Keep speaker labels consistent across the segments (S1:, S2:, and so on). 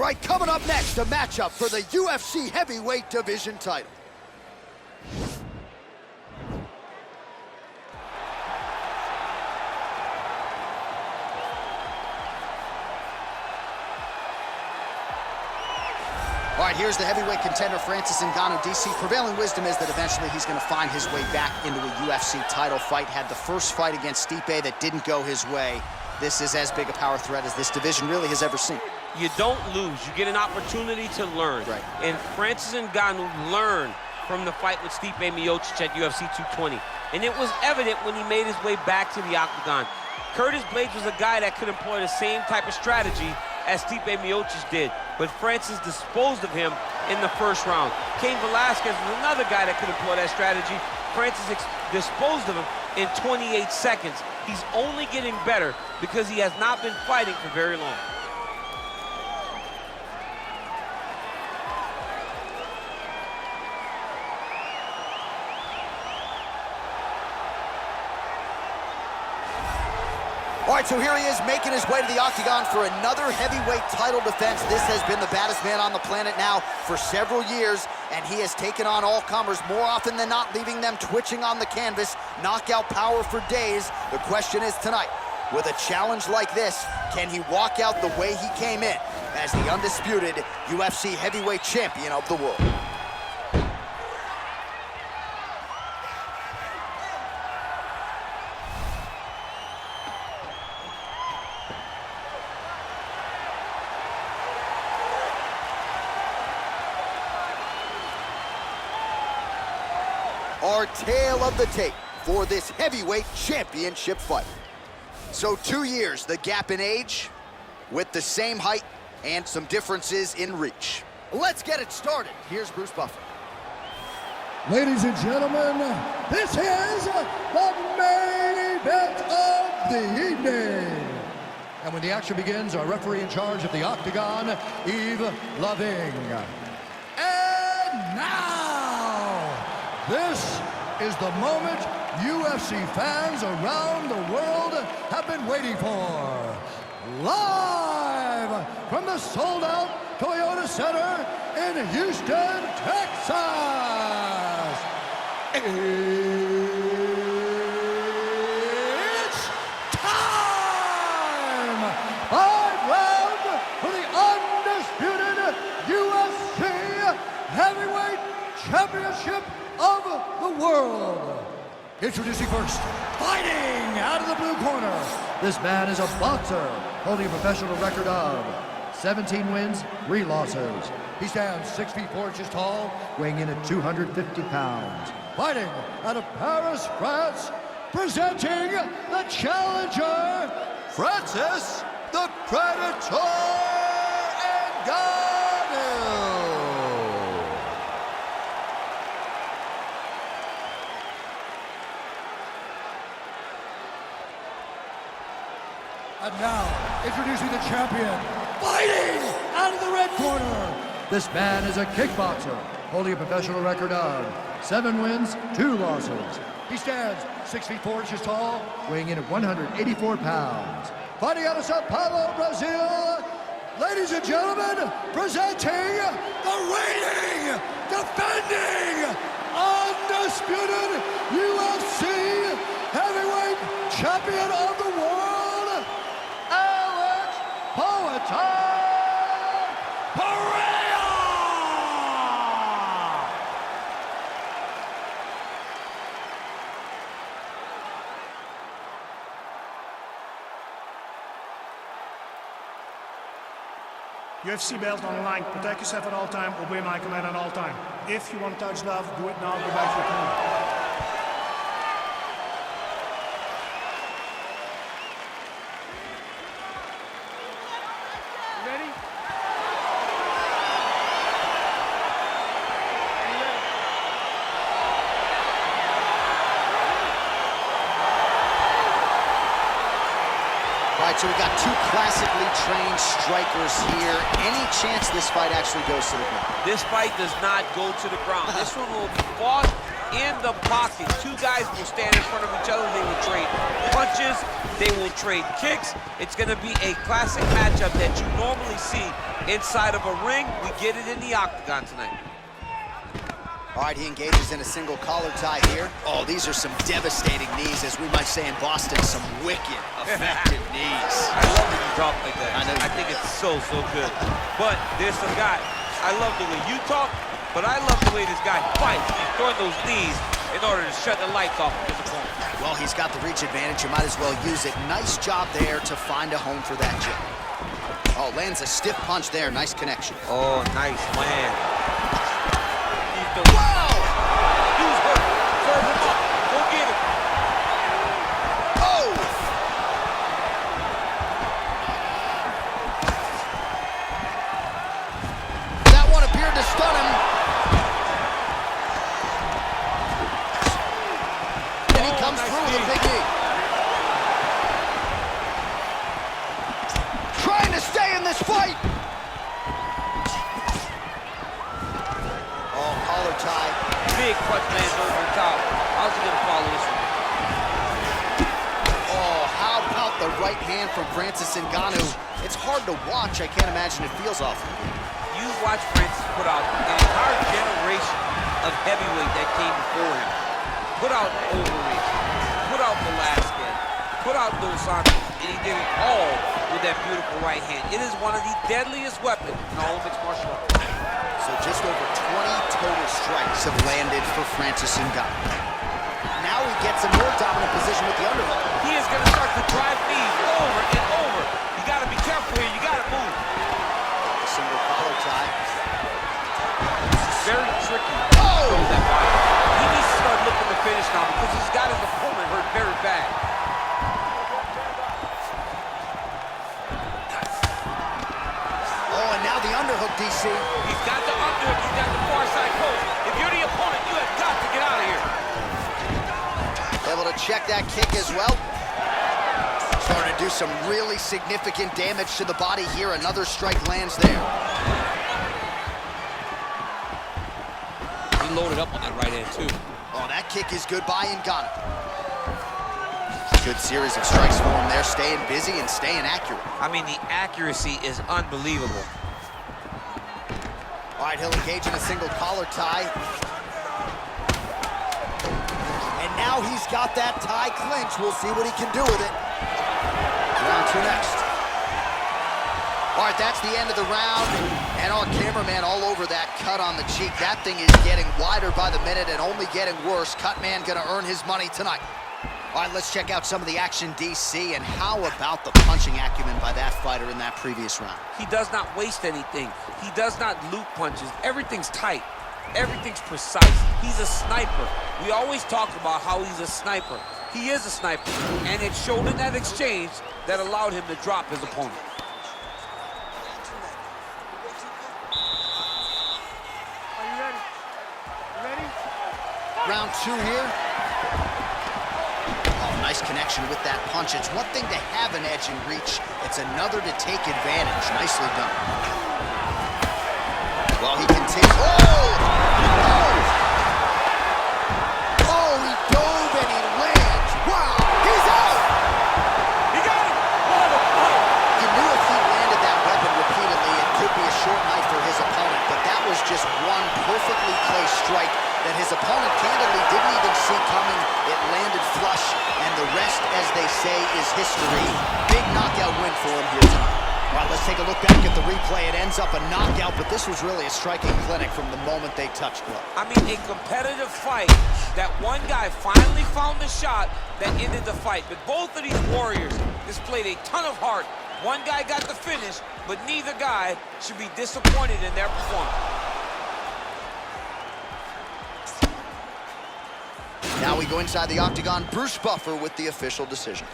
S1: right, coming up next, a matchup for the UFC heavyweight division title. All right, here's the heavyweight contender, Francis Ngannou, DC. Prevailing wisdom is that eventually he's going to find his way back into a UFC title fight. Had the first fight against Stipe that didn't go his way. This is as big a power threat as this division really has ever seen.
S2: You don't lose. You get an opportunity to learn.
S1: Right.
S2: And Francis Ngannou learned from the fight with Stipe Miocic at UFC 220. And it was evident when he made his way back to the octagon. Curtis Blaydes was a guy that could employ the same type of strategy as Stipe Miocic did, but Francis disposed of him in the first round. Cain Velasquez was another guy that could employ that strategy. Francis disposed of him in 28 seconds. He's only getting better because he has not been fighting for very long.
S1: All right, so here he is making his way to the octagon for another heavyweight title defense. This has been the baddest man on the planet now for several years, and he has taken on all comers more often than not, leaving them twitching on the canvas, knockout power for days. The question is tonight, with a challenge like this, can he walk out the way he came in as the undisputed UFC heavyweight champion of the world? Our tale of the tape for this heavyweight championship fight. So 2 years, the gap in age, with the same height and some differences in reach. Let's get it started. Here's Bruce Buffer.
S3: Ladies and gentlemen, this is the main event of the evening. And when the action begins, our referee in charge of the octagon, Yves Loving. And now, this is the moment UFC fans around the world have been waiting for. Live from the sold-out Toyota Center in Houston, Texas. It's time! 5 rounds for the undisputed UFC Heavyweight Championship of the world. Introducing first, fighting out of the blue corner. This man is a boxer, holding a professional record of 17 wins, 3 losses. He stands 6 feet 4 inches tall, weighing in at 250 pounds. Fighting out of Paris, France, presenting the challenger, Francis the Predator Ngannou. And now, introducing the champion, fighting out of the red corner. This man is a kickboxer, holding a professional record of 7 wins, 2 losses. He stands 6 feet 4 inches tall, weighing in at 184 pounds. Fighting out of Sao Paulo, Brazil, ladies and gentlemen, presenting the reigning, defending, undisputed UFC heavyweight champion of the world, Pereira!
S4: UFC belt on the line. Protect yourself at all time. Obey my command at all time. If you want to touch love, do it now. Go back to your corner.
S1: All right, so we got 2 classically trained strikers here. Any chance this fight actually goes to the ground?
S2: This fight does not go to the ground. This one will be fought in the pocket. 2 guys will stand in front of each other. They will trade punches. They will trade kicks. It's going to be a classic matchup that you normally see inside of a ring. We get it in the octagon tonight.
S1: All right, he engages in a single collar tie here. Oh, these are some devastating knees, as we might say in Boston, some wicked, effective knees.
S2: I love when you talk like that. I think it's so good. But there's some guy, I love the way you talk, but I love the way this guy fights. He's throwing those knees in order to shut the lights off of his opponent.
S1: Well, he's got the reach advantage. You might as well use it. Nice job there to find a home for that jab. Oh, lands a stiff punch there. Nice connection.
S2: Oh, nice land.
S1: Wow!
S2: Dude's hurt. Serve him up. Go get him.
S1: Oh! That one appeared to stun him. And he comes
S2: nice
S1: through with a
S2: knee.
S1: big knee. Trying to stay in this fight. Oh, collar tie.
S2: Big punch lands over the top. How's he gonna follow this one?
S1: Oh, how about the right hand from Francis Ngannou? It's hard to watch. I can't imagine it feels awful.
S2: You watch Francis put out an entire generation of heavyweight that came before him. Put out Overeem, put out Velasquez, put out Dos Santos, and he did it all with that beautiful right hand. It is one of the deadliest weapons in all of mixed martial arts.
S1: So just over 20 total strikes have landed for Francis Ngannou. Now he gets a more dominant position with the underhook.
S2: He is going to start to drive knees over and over. You got to be careful here. You got to move.
S1: A single collar tie.
S2: Very tricky.
S1: Oh!
S2: Throws that body. He needs to start looking to finish now because he's got his opponent hurt very bad.
S1: Oh, and now the underhook, DC.
S2: He's got the underhook. He's got the far side post. If you're the opponent, you have got to get out of here.
S1: Able to check that kick as well. Starting to do some really significant damage to the body here. Another strike lands there.
S2: He loaded up on that right hand, too.
S1: Oh, that kick is good by Ngannou. Good series of strikes for him there, staying busy and staying accurate.
S2: I mean, the accuracy is unbelievable.
S1: All right, he'll engage in a single collar tie. And now he's got that tie clinch. We'll see what he can do with it. Round two next. All right, that's the end of the round. And our cameraman all over that cut on the cheek. That thing is getting wider by the minute and only getting worse. Cut man gonna earn his money tonight. All right, let's check out some of the action, DC, and how about the punching acumen by that fighter in that previous round?
S2: He does not waste anything. He does not loop punches. Everything's tight. Everything's precise. He's a sniper. We always talk about how he's a sniper. He is a sniper, and it showed in that exchange that allowed him to drop his opponent.
S4: Are you ready? You ready?
S1: Round two here. Oh, nice connection with that punch. It's one thing to have an edge and reach. It's another to take advantage. Nicely done. Well, he continues. Oh, he dove and he lands. Wow, he's out.
S2: He got him!
S1: You knew if he landed that weapon repeatedly, it could be a short night for his opponent, but that was just one perfectly placed strike that his opponent candidly didn't even see coming. It landed flush, and the rest, as they say, is history. Big knockout win for him here tonight. All right, let's take a look back at the replay. It ends up a knockout, but this was really a striking clinic from the moment they touched blood.
S2: I mean, a competitive fight that one guy finally found the shot that ended the fight. But both of these warriors displayed a ton of heart. One guy got the finish, but neither guy should be disappointed in their performance.
S1: Now we go inside the octagon. Bruce Buffer with the official decision.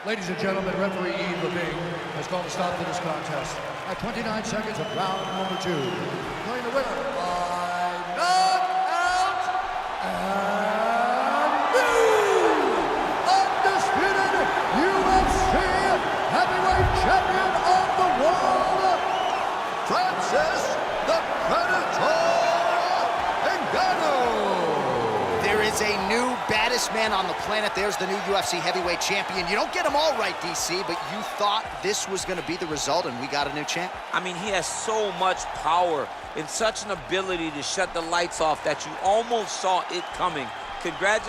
S3: Ladies and gentlemen, referee Yves Levine has called a stop to this contest at 29 seconds of round number 2. Declaring the winner by knockout and new undisputed UFC heavyweight champion of the world, Francis the Predator Ngannou.
S1: There is a new baddest man on the planet. There's the new UFC heavyweight champion. You don't get them all right, DC, but you thought this was going to be the result, and we got a new champ.
S2: I mean, he has so much power and such an ability to shut the lights off that you almost saw it coming. Congratulations.